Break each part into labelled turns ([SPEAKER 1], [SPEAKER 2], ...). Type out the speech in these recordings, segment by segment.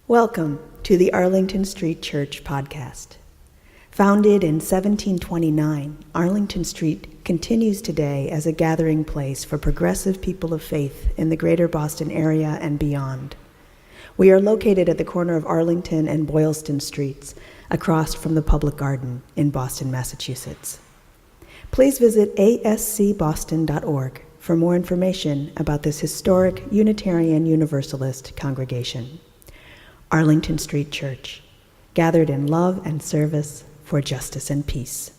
[SPEAKER 1] Welcome to the Arlington Street Church podcast. Founded in 1729, Arlington Street continues today as a gathering place for progressive people of faith in the greater Boston area and beyond. We are located at the corner of Arlington and Boylston Streets, across from the Public Garden in Boston, Massachusetts. Please visit ascboston.org for more information about this historic Unitarian Universalist congregation. Arlington Street Church, gathered in love and service for justice and peace.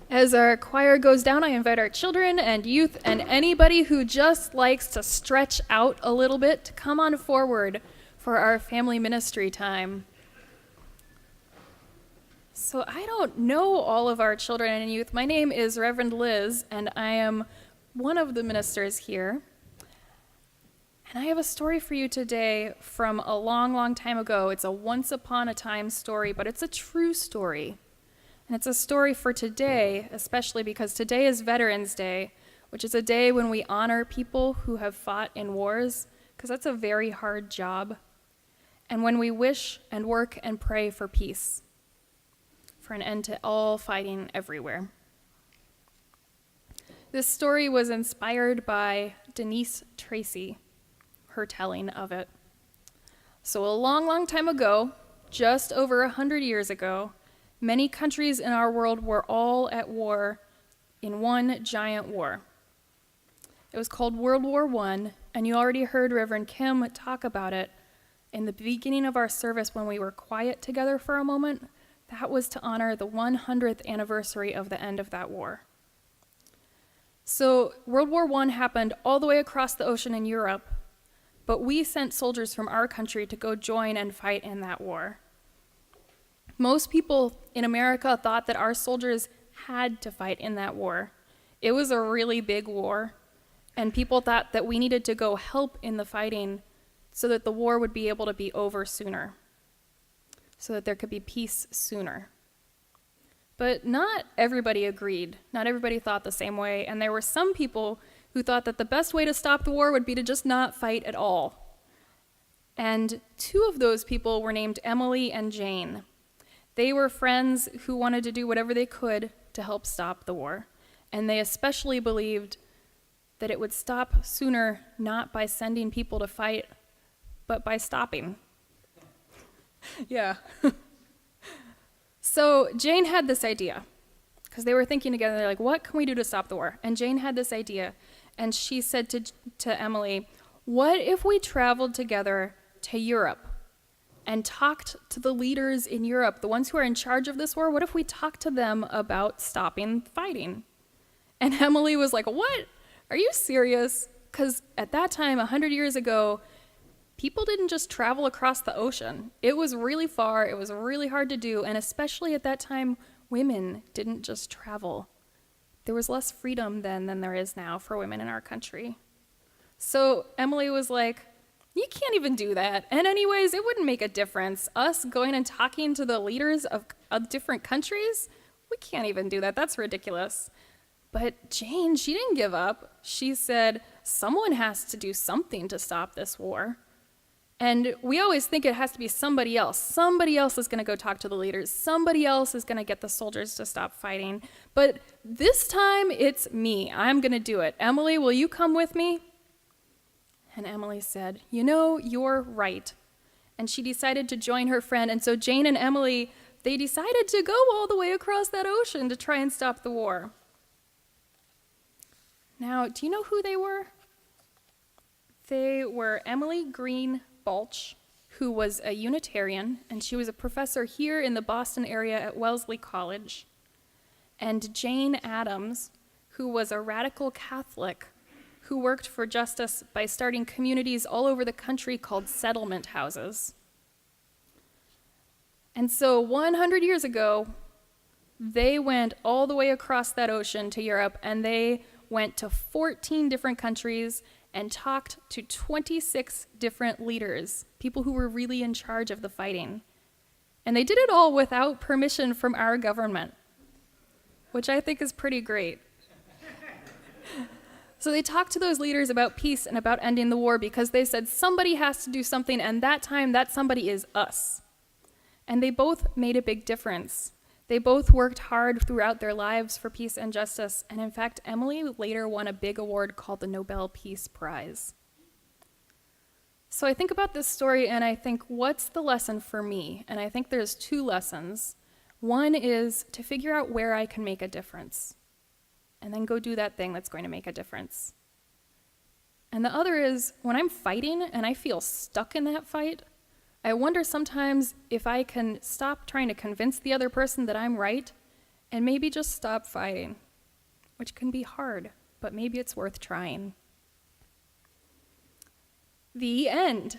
[SPEAKER 2] As our choir goes down, I invite our children and youth and anybody who just likes to stretch out a little bit to come on forward for our family ministry time. So I don't know all of our children and youth. My name is Reverend Liz, and I am one of the ministers here. And I have a story for you today from a long, long time ago. It's a once upon a time story, but it's a true story. And it's a story for today, especially because today is Veterans Day, which is a day when we honor people who have fought in wars, because that's a very hard job. And when we wish and work and pray for peace, for an end to all fighting everywhere. This story was inspired by Denise Tracy, her telling of it. So a long, long time ago, just over 100 years ago, many countries in our world were all at war in one giant war. It was called World War I, and you already heard Reverend Kim talk about it in the beginning of our service when we were quiet together for a moment. That was to honor the 100th anniversary of the end of that war. So World War I happened all the way across the ocean in Europe, but we sent soldiers from our country to go join and fight in that war. Most people in America thought that our soldiers had to fight in that war. It was a really big war, and people thought that we needed to go help in the fighting so that the war would be able to be over sooner, so that there could be peace sooner. But not everybody agreed. Not everybody thought the same way, and there were some people who thought that the best way to stop the war would be to just not fight at all. And two of those people were named Emily and Jane. They were friends who wanted to do whatever they could to help stop the war, and they especially believed that it would stop sooner not by sending people to fight, but by stopping. Yeah. So Jane had this idea, because they were thinking together, they're like, what can we do to stop the war? And Jane had this idea, and she said to Emily, what if we traveled together to Europe and talked to the leaders in Europe, the ones who are in charge of this war? What if we talked to them about stopping fighting? And Emily was like, what? Are you serious? Because at that time, 100 years ago, people didn't just travel across the ocean. It was really far, it was really hard to do, and especially at that time, women didn't just travel. There was less freedom then than there is now for women in our country. So Emily was like, you can't even do that. And anyways, it wouldn't make a difference. Us going and talking to the leaders of different countries, we can't even do that. That's ridiculous. But Jane, she didn't give up. She said, someone has to do something to stop this war. And we always think it has to be somebody else. Somebody else is going to go talk to the leaders. Somebody else is going to get the soldiers to stop fighting. But this time, it's me. I'm going to do it. Emily, will you come with me? And Emily said, you know, you're right. And she decided to join her friend. And so Jane and Emily, they decided to go all the way across that ocean to try and stop the war. Now, do you know who they were? They were Emily Green Balch, who was a Unitarian, and she was a professor here in the Boston area at Wellesley College, and Jane Addams, who was a radical Catholic who worked for justice by starting communities all over the country called settlement houses. And so 100 years ago, they went all the way across that ocean to Europe, and they went to 14 different countries and talked to 26 different leaders, people who were really in charge of the fighting. And they did it all without permission from our government, which I think is pretty great. So they talked to those leaders about peace and about ending the war because they said somebody has to do something, and that time that somebody is us. And they both made a big difference. They both worked hard throughout their lives for peace and justice, and in fact, Emily later won a big award called the Nobel Peace Prize. So I think about this story and I think, what's the lesson for me? And I think there's two lessons. One is to figure out where I can make a difference, and then go do that thing that's going to make a difference. And the other is, when I'm fighting and I feel stuck in that fight, I wonder sometimes if I can stop trying to convince the other person that I'm right and maybe just stop fighting, which can be hard, but maybe it's worth trying. The end.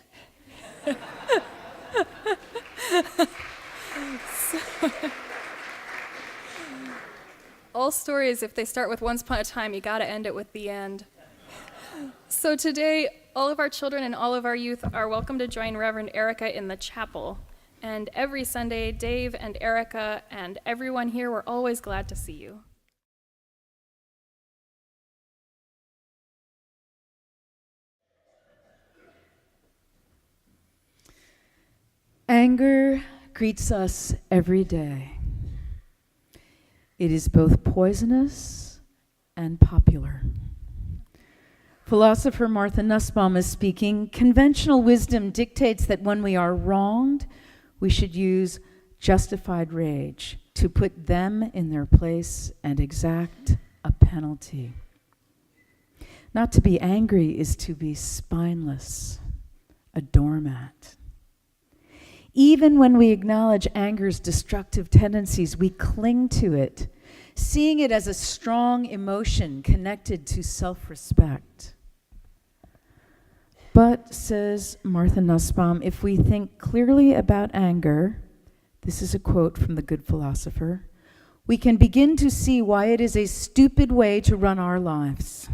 [SPEAKER 2] All stories, if they start with once upon a time, you gotta end it with the end. So today, all of our children and all of our youth are welcome to join Reverend Erica in the chapel. And every Sunday, Dave and Erica and everyone here, we're always glad to see you.
[SPEAKER 3] Anger greets us every day. It is both poisonous and popular. Philosopher Martha Nussbaum is speaking. Conventional wisdom dictates that when we are wronged, we should use justified rage to put them in their place and exact a penalty. Not to be angry is to be spineless, a doormat. Even when we acknowledge anger's destructive tendencies, we cling to it, seeing it as a strong emotion connected to self-respect. But, says Martha Nussbaum, if we think clearly about anger, this is a quote from the good philosopher, we can begin to see why it is a stupid way to run our lives.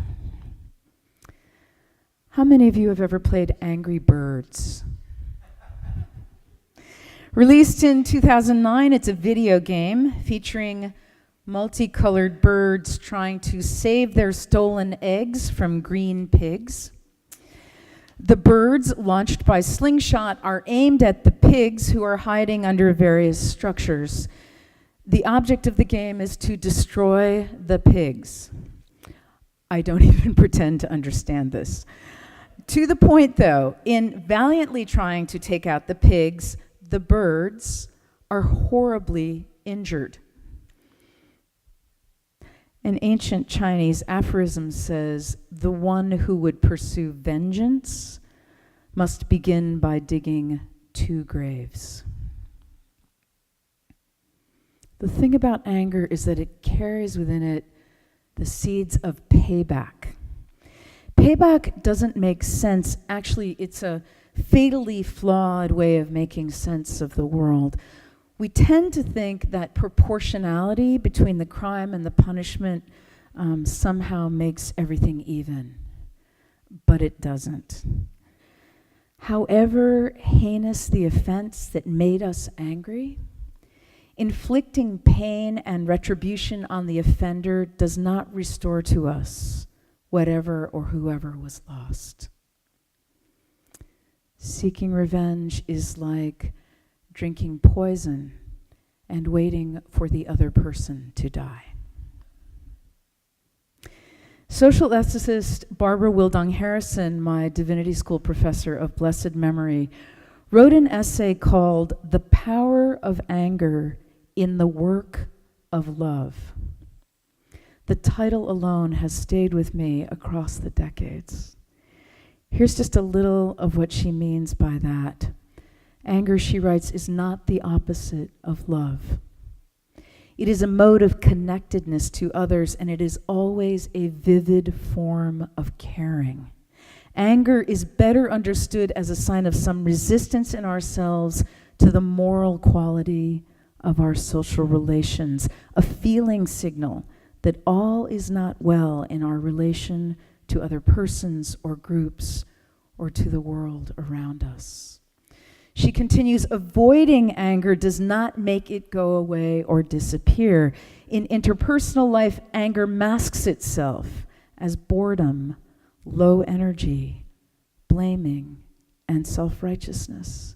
[SPEAKER 3] How many of you have ever played Angry Birds? Released in 2009, it's a video game featuring multicolored birds trying to save their stolen eggs from green pigs. The birds, launched by slingshot, are aimed at the pigs who are hiding under various structures. The object of the game is to destroy the pigs. I don't even pretend to understand this. To the point, though, in valiantly trying to take out the pigs, the birds are horribly injured. An ancient Chinese aphorism says, "The one who would pursue vengeance must begin by digging 2 graves." The thing about anger is that it carries within it the seeds of payback. Payback doesn't make sense. Actually, it's a fatally flawed way of making sense of the world. We tend to think that proportionality between the crime and the punishment somehow makes everything even, but it doesn't. However heinous the offense that made us angry, inflicting pain and retribution on the offender does not restore to us whatever or whoever was lost. Seeking revenge is like drinking poison and waiting for the other person to die. Social ethicist Barbara Wildung Harrison, my divinity school professor of blessed memory, wrote an essay called "The Power of Anger in the Work of Love." The title alone has stayed with me across the decades. Here's just a little of what she means by that. Anger, she writes, is not the opposite of love. It is a mode of connectedness to others, and it is always a vivid form of caring. Anger is better understood as a sign of some resistance in ourselves to the moral quality of our social relations, a feeling signal that all is not well in our relation to other persons or groups or to the world around us. She continues, avoiding anger does not make it go away or disappear. In interpersonal life, anger masks itself as boredom, low energy, blaming, and self-righteousness.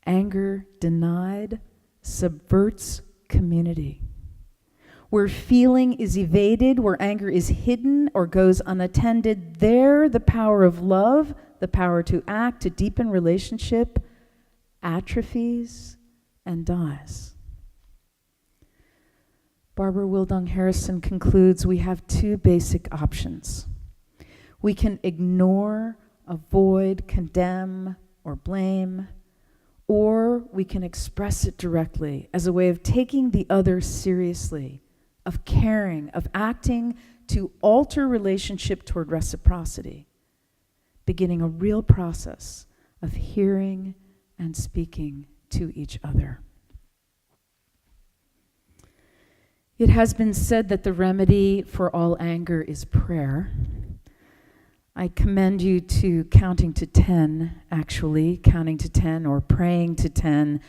[SPEAKER 3] Anger denied subverts community. Where feeling is evaded, where anger is hidden or goes unattended, there the power of love, the power to act, to deepen relationship, atrophies and dies. Barbara Wildung Harrison concludes we have two basic options. We can ignore, avoid, condemn, or blame, or we can express it directly as a way of taking the other seriously, of caring, of acting to alter relationship toward reciprocity, beginning a real process of hearing and speaking to each other. It has been said that the remedy for all anger is prayer. I commend you to counting to 10, actually, counting to 10 or praying to 10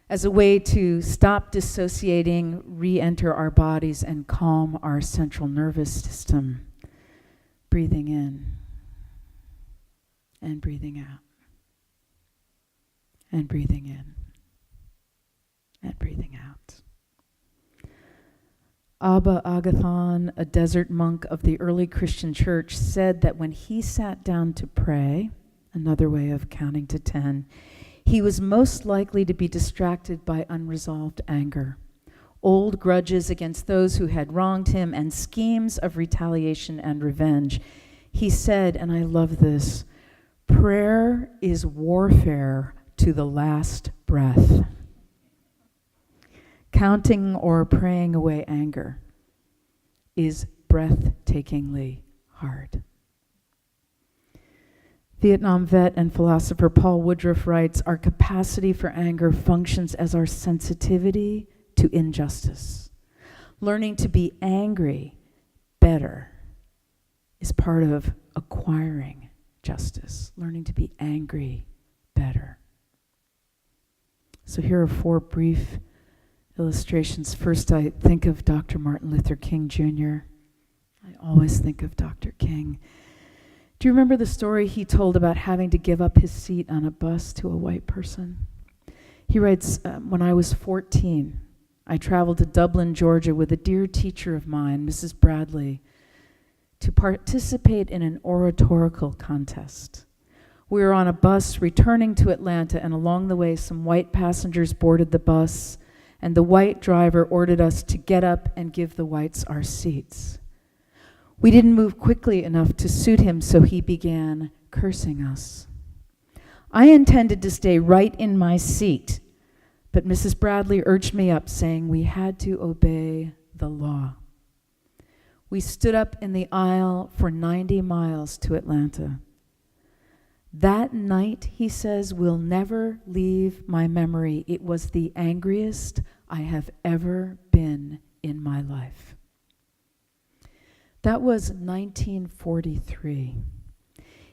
[SPEAKER 3] as a way to stop dissociating, re-enter our bodies, and calm our central nervous system. Breathing in and breathing out. And breathing in and breathing out. Abba Agathon, a desert monk of the early Christian church, said that when he sat down to pray, another way of counting to 10, he was most likely to be distracted by unresolved anger, old grudges against those who had wronged him, and schemes of retaliation and revenge. He said, and I love this, prayer is warfare to the last breath. Counting or praying away anger is breathtakingly hard. Vietnam vet and philosopher Paul Woodruff writes, our capacity for anger functions as our sensitivity to injustice. Learning to be angry better is part of acquiring justice. Learning to be angry better. So here are 4 brief illustrations. First, I think of Dr. Martin Luther King Jr. I always think of Dr. King. Do you remember the story he told about having to give up his seat on a bus to a white person? He writes, when I was 14, I traveled to Dublin, Georgia with a dear teacher of mine, Mrs. Bradley, to participate in an oratorical contest. We were on a bus returning to Atlanta, and along the way, some white passengers boarded the bus, and the white driver ordered us to get up and give the whites our seats. We didn't move quickly enough to suit him, so he began cursing us. I intended to stay right in my seat, but Mrs. Bradley urged me up, saying we had to obey the law. We stood up in the aisle for 90 miles to Atlanta. That night, he says, will never leave my memory. It was the angriest I have ever been in my life. That was 1943.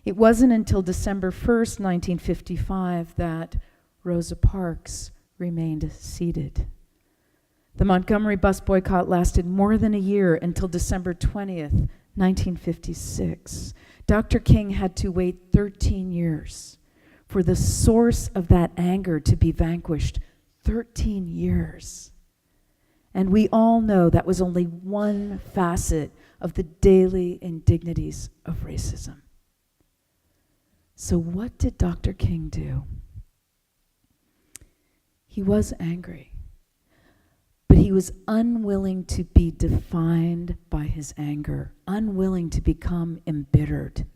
[SPEAKER 3] It wasn't until December 1st, 1955, that Rosa Parks remained seated. The Montgomery bus boycott lasted more than a year until December 20th, 1956. Dr. King had to wait 13 years for the source of that anger to be vanquished. 13 years. And we all know that was only one facet of the daily indignities of racism. So what did Dr. King do? He was angry, but he was unwilling to be defined by his anger, unwilling to become embittered.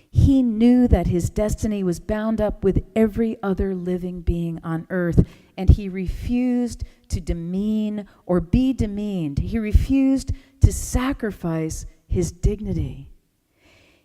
[SPEAKER 3] He knew that his destiny was bound up with every other living being on earth, and he refused to demean or be demeaned. He refused to sacrifice his dignity.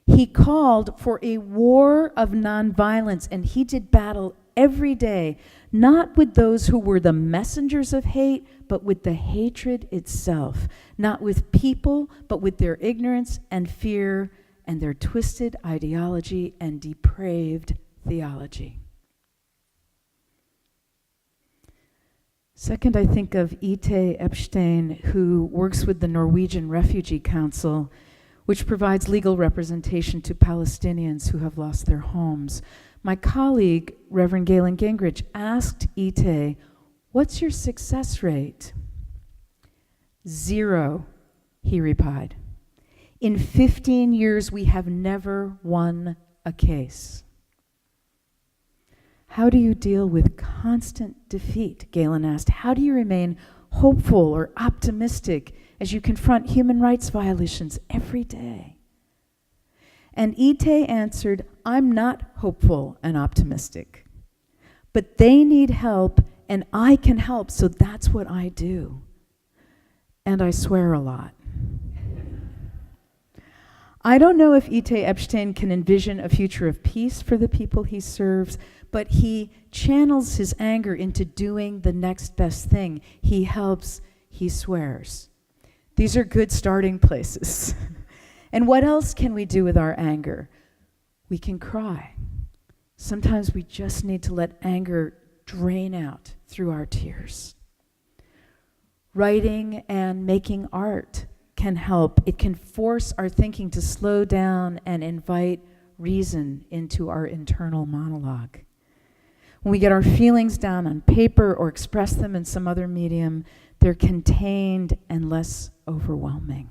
[SPEAKER 3] He called for a war of nonviolence, and he did battle every day, not with those who were the messengers of hate, but with the hatred itself, not with people, but with their ignorance and fear and their twisted ideology and depraved theology. Second, I think of Ite Epstein, who works with the Norwegian Refugee Council, which provides legal representation to Palestinians who have lost their homes. My colleague, Reverend Galen Gingrich, asked Ite, "What's your success rate?" 0, he replied. "In 15 years, we have never won a case." "How do you deal with constant defeat?" Galen asked. "How do you remain hopeful or optimistic as you confront human rights violations every day?" And Ite answered, "I'm not hopeful and optimistic, but they need help and I can help, so that's what I do. And I swear a lot." I don't know if Ite Epstein can envision a future of peace for the people he serves, but he channels his anger into doing the next best thing. He helps, he swears. These are good starting places. And what else can we do with our anger? We can cry. Sometimes we just need to let anger drain out through our tears. Writing and making art can help. It can force our thinking to slow down and invite reason into our internal monologue. When we get our feelings down on paper or express them in some other medium, they're contained and less overwhelming.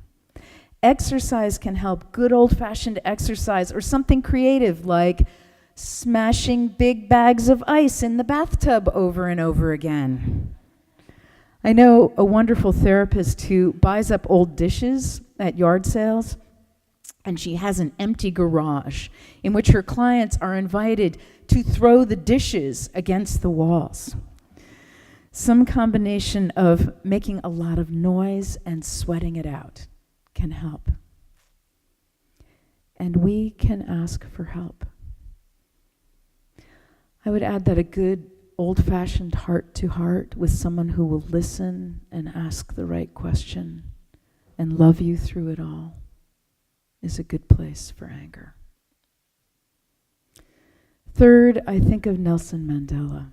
[SPEAKER 3] Exercise can help. Good old-fashioned exercise or something creative like smashing big bags of ice in the bathtub over and over again. I know a wonderful therapist who buys up old dishes at yard sales, and she has an empty garage in which her clients are invited to throw the dishes against the walls. Some combination of making a lot of noise and sweating it out can help. And we can ask for help. I would add that a good old-fashioned heart-to-heart with someone who will listen and ask the right question and love you through it all is a good place for anger. Third, I think of Nelson Mandela.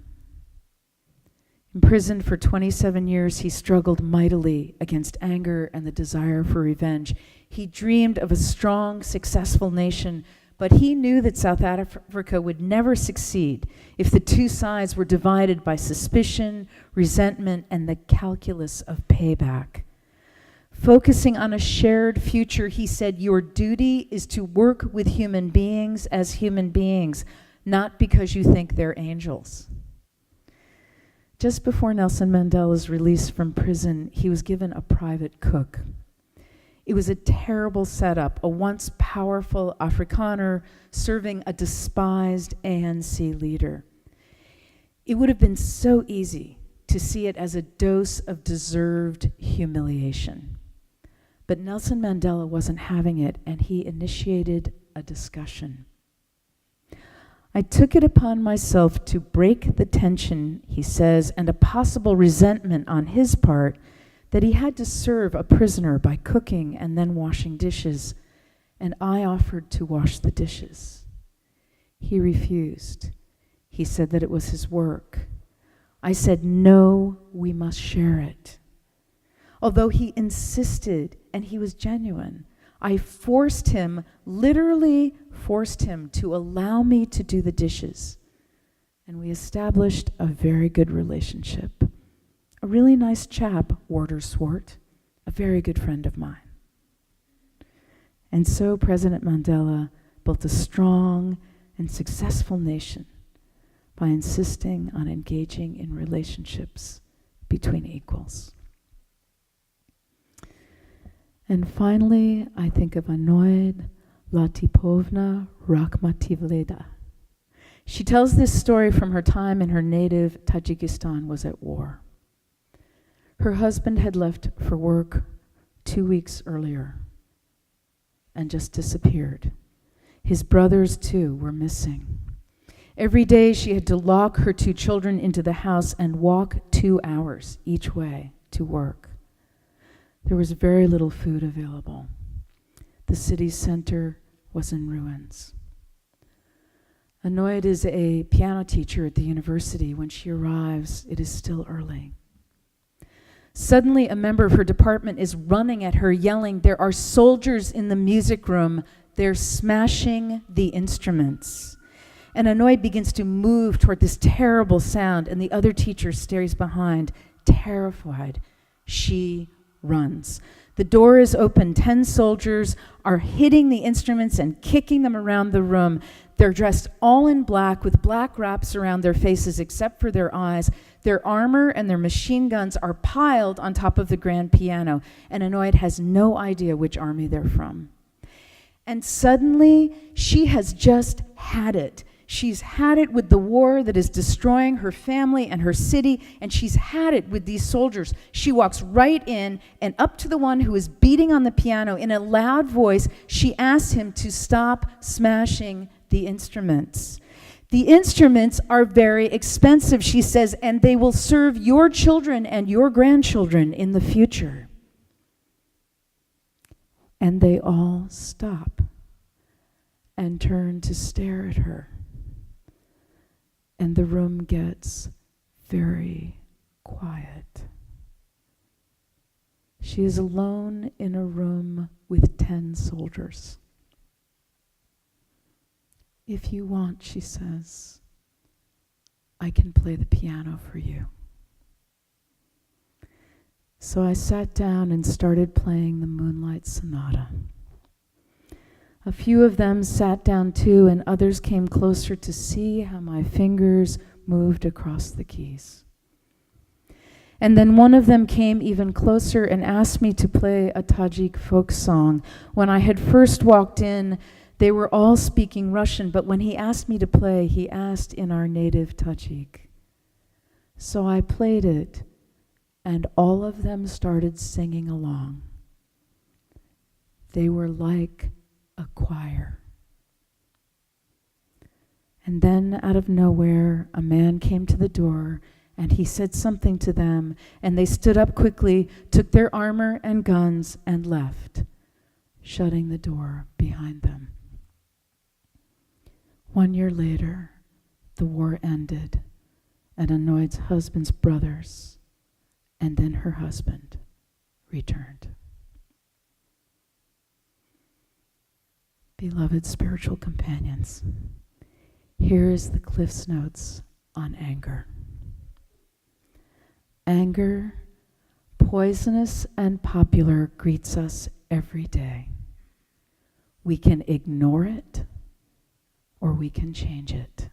[SPEAKER 3] Imprisoned for 27 years, he struggled mightily against anger and the desire for revenge. He dreamed of a strong, successful nation, but he knew that South Africa would never succeed if the two sides were divided by suspicion, resentment, and the calculus of payback. Focusing on a shared future, he said, "Your duty is to work with human beings as human beings, not because you think they're angels." Just before Nelson Mandela's release from prison, he was given a private cook. It was a terrible setup, a once powerful Afrikaner serving a despised ANC leader. It would have been so easy to see it as a dose of deserved humiliation. But Nelson Mandela wasn't having it, and he initiated a discussion. "I took it upon myself to break the tension," he says, "and a possible resentment on his part that he had to serve a prisoner by cooking and then washing dishes, and I offered to wash the dishes. He refused. He said that it was his work. I said, no, we must share it. Although he insisted, and he was genuine, I forced him, literally forced him to allow me to do the dishes. And we established a very good relationship. A really nice chap, Warder Swart, a very good friend of mine. And so President Mandela built a strong and successful nation by insisting on engaging in relationships between equals. And finally, I think of Anoid Latipovna Rakhmativleda. She tells this story from her time in her native Tajikistan was at war. Her husband had left for work 2 weeks earlier and just disappeared. His brothers, too, were missing. Every day she had to lock her 2 children into the house and walk 2 hours each way to work. There was very little food available. The city center was in ruins. Anoid is a piano teacher at the university. When she arrives, it is still early. Suddenly, a member of her department is running at her, yelling, "There are soldiers in the music room. They're smashing the instruments." And Annoyed begins to move toward this terrible sound, and the other teacher stays behind, terrified. She runs. The door is open. 10 soldiers are hitting the instruments and kicking them around the room. They're dressed all in black with black wraps around their faces except for their eyes. Their armor and their machine guns are piled on top of the grand piano, and Annoyed has no idea which army they're from. And suddenly, she has just had it. She's had it with the war that is destroying her family and her city, and she's had it with these soldiers. She walks right in and up to the one who is beating on the piano. In a loud voice, she asks him to stop smashing the instruments. "The instruments are very expensive," she says, "and they will serve your children and your grandchildren in the future." And they all stop and turn to stare at her. And the room gets very quiet. She is alone in a room with 10 soldiers. "If you want," she says, "I can play the piano for you." So I sat down and started playing the Moonlight Sonata. A few of them sat down too, and others came closer to see how my fingers moved across the keys. And then one of them came even closer and asked me to play a Tajik folk song. When I had first walked in, they were all speaking Russian, but when he asked me to play, he asked in our native Tajik. So I played it, and all of them started singing along. They were like a choir. And then out of nowhere, a man came to the door, and he said something to them, and they stood up quickly, took their armor and guns, and left, shutting the door behind them. 1 year later, the war ended, and Annoyed's husband's brothers, and then her husband, returned. Beloved spiritual companions, here is the CliffsNotes on anger. Anger, poisonous and popular, greets us every day. We can ignore it, or we can change it.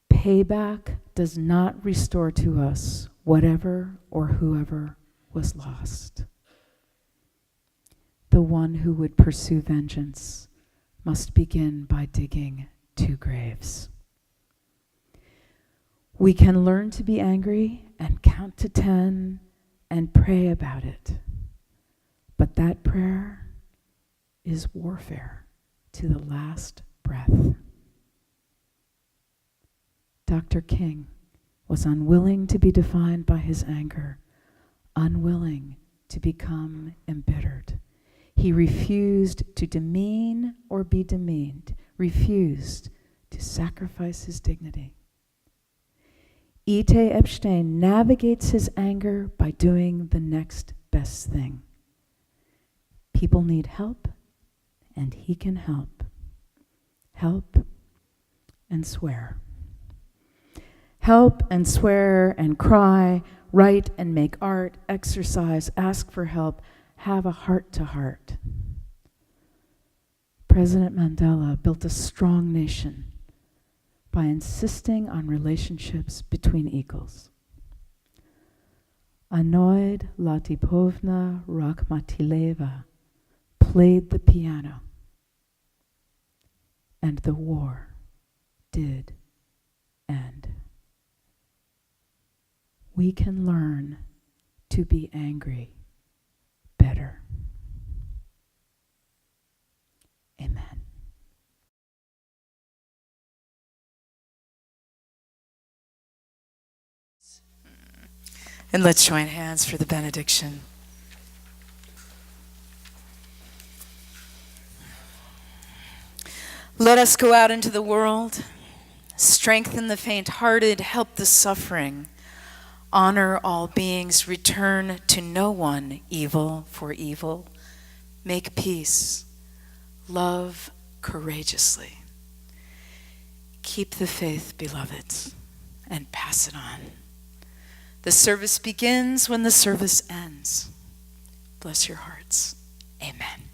[SPEAKER 3] Payback does not restore to us whatever or whoever was lost. The one who would pursue vengeance must begin by digging 2 graves. We can learn to be angry and count to 10 and pray about it. But that prayer is warfare to the last breath. Dr. King was unwilling to be defined by his anger, unwilling to become embittered. He refused to demean or be demeaned, refused to sacrifice his dignity. E.T. Epstein navigates his anger by doing the next best thing. People need help, and he can help. Help and swear. Help and swear and cry, write and make art, exercise, ask for help, have a heart-to-heart. President Mandela built a strong nation by insisting on relationships between equals. Annoyed Latipovna Rakhmatileva played the piano, and the war did end. We can learn to be angry better. Amen.
[SPEAKER 4] And let's join hands for the benediction. Let us go out into the world, strengthen the faint-hearted, help the suffering, Honor all beings, return to no one evil for evil. Make peace, love courageously. Keep the faith, beloveds, and pass it on. The service begins when the service ends. Bless your hearts. Amen.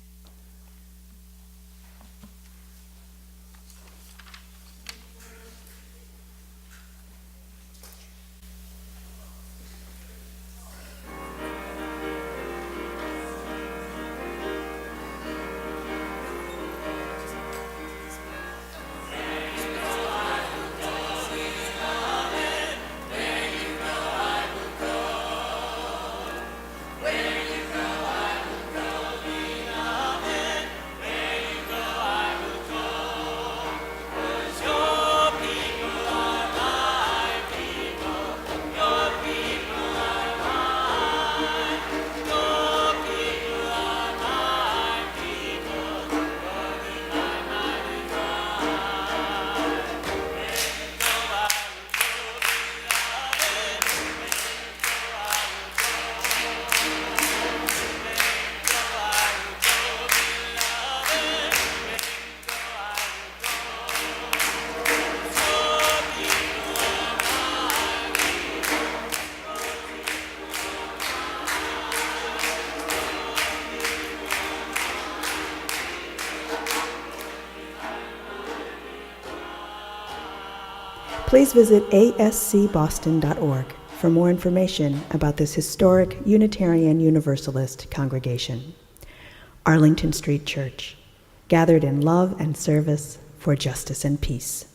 [SPEAKER 1] Please visit ascboston.org for more information about this historic Unitarian Universalist congregation. Arlington Street Church, gathered in love and service for justice and peace.